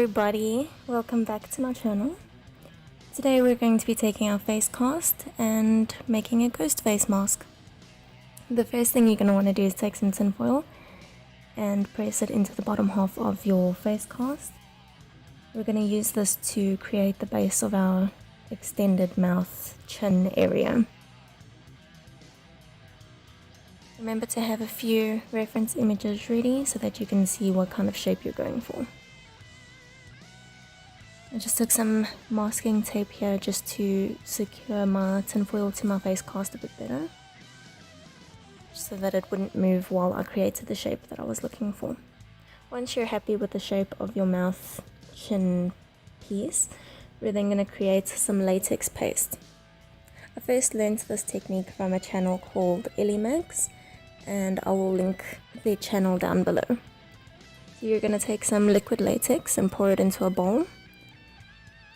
everybody, welcome back to my channel. Today we're going to be taking our face cast and making a ghost face mask. The first thing you're going to want to do is take some tin foil and press it into the bottom half of your face cast. We're going to use this to create the base of our extended mouth chin area. Remember to have a few reference images ready so that you can see what kind of shape you're going for. I just took some masking tape here just to secure my tinfoil to my face cast a bit better, so that it wouldn't move while I created the shape that I was looking for. Once you're happy with the shape of your mouth chin piece, we're then going to create some latex paste. I first learned this technique from a channel called Mags, and I will link their channel down below. So you're going to take some liquid latex and pour it into a bowl.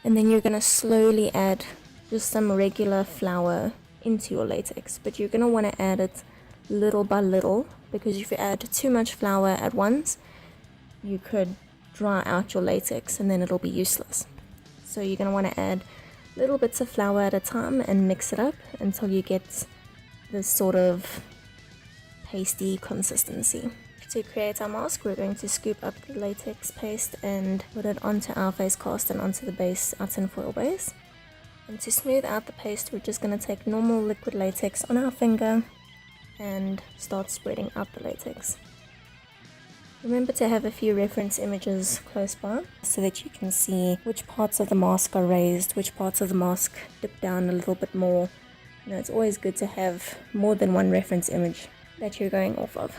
And then you're going to slowly add just some regular flour into your latex, but you're going to want to add it little by little, because if you add too much flour at once, you could dry out your latex and then it'll be useless. So you're going to want to add little bits of flour at a time and mix it up until you get this sort of pasty consistency. To create our mask, we're going to scoop up the latex paste and put it onto our face cast and onto the base, our tinfoil base. And to smooth out the paste, we're just going to take normal liquid latex on our finger and start spreading out the latex. Remember to have a few reference images close by so that you can see which parts of the mask are raised, which parts of the mask dip down a little bit more. You know, it's always good to have more than one reference image that you're going off of.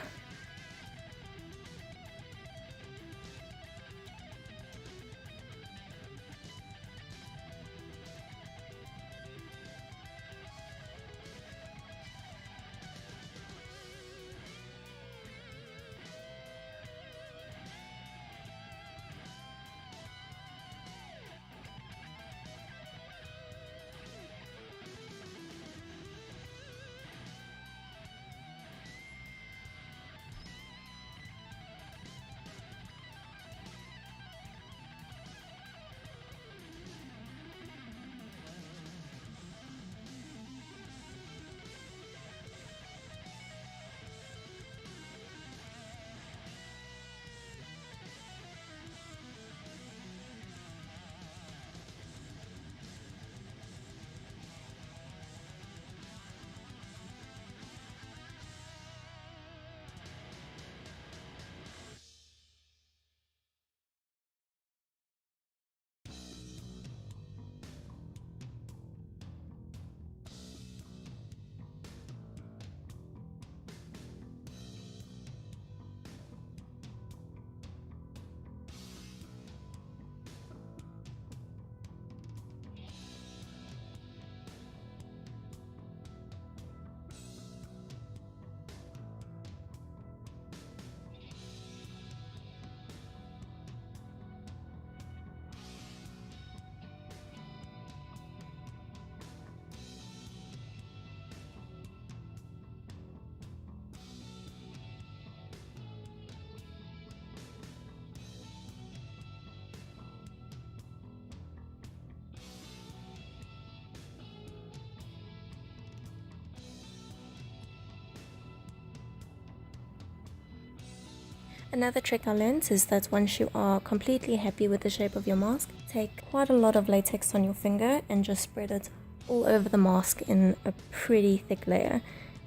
Another trick I learned is that once you are completely happy with the shape of your mask, take quite a lot of latex on your finger and just spread it all over the mask in a pretty thick layer.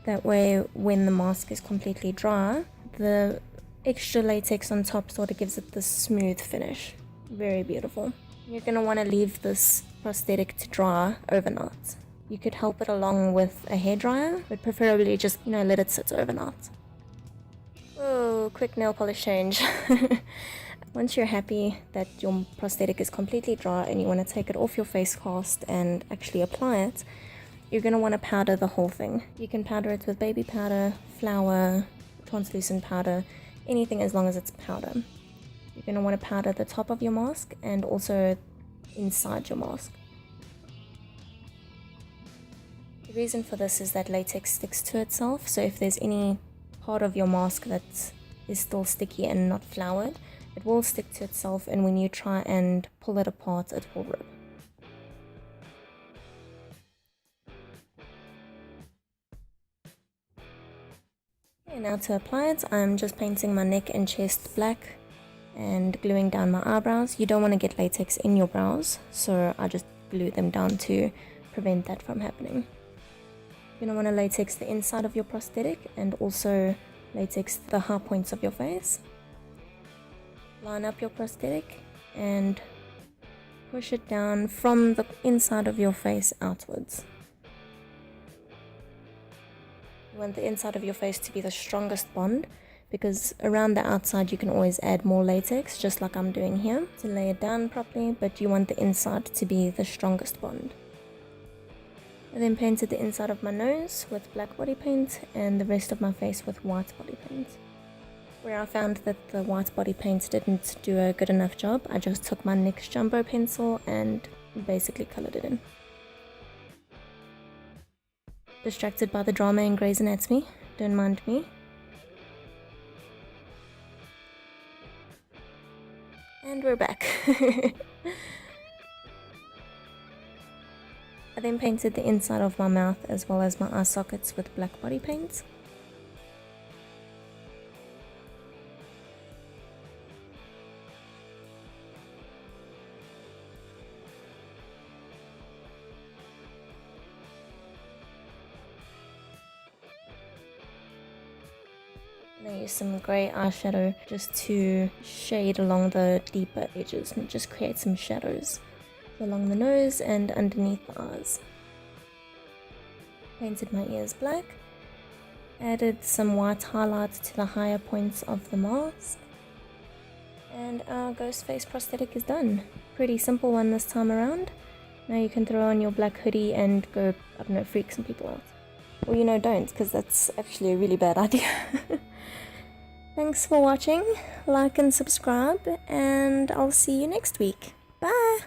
That way, when the mask is completely dry, the extra latex on top sort of gives it this smooth finish. Very beautiful. You're going to want to leave this prosthetic to dry overnight. You could help it along with a hairdryer, but preferably just, let it sit overnight. Oh, quick nail polish change. Once you're happy that your prosthetic is completely dry and you want to take it off your face cast and actually apply it, you're going to want to powder the whole thing. You can powder it with baby powder, flour, translucent powder, anything as long as it's powder. You're going to want to powder the top of your mask and also inside your mask. The reason for this is that latex sticks to itself, so if there's any part of your mask that is still sticky and not floured, it will stick to itself, and when you try and pull it apart, it will rip. Okay, now to apply it, I'm just painting my neck and chest black and gluing down my eyebrows. You don't want to get latex in your brows, so I just glue them down to prevent that from happening. You're going to want to latex the inside of your prosthetic and also latex the high points of your face. Line up your prosthetic and push it down from the inside of your face outwards. You want the inside of your face to be the strongest bond, because around the outside you can always add more latex, just like I'm doing here, to lay it down properly, but you want the inside to be the strongest bond. I then painted the inside of my nose with black body paint and the rest of my face with white body paint. Where I found that the white body paint didn't do a good enough job, I just took my NYX Jumbo pencil and basically colored it in. Distracted by the drama in Grey's Anatomy, don't mind me. And we're back. I then painted the inside of my mouth as well as my eye sockets with black body paint. And I use some grey eyeshadow just to shade along the deeper edges and just create some shadows along the nose and underneath the eyes. Painted my ears black, added some white highlights to the higher points of the mask, and our Ghostface prosthetic is done. Pretty simple one this time around. Now you can throw on your black hoodie and go, I don't know, freak some people out. Or you know, don't, because that's actually a really bad idea. Thanks for watching, like and subscribe, and I'll see you next week. Bye!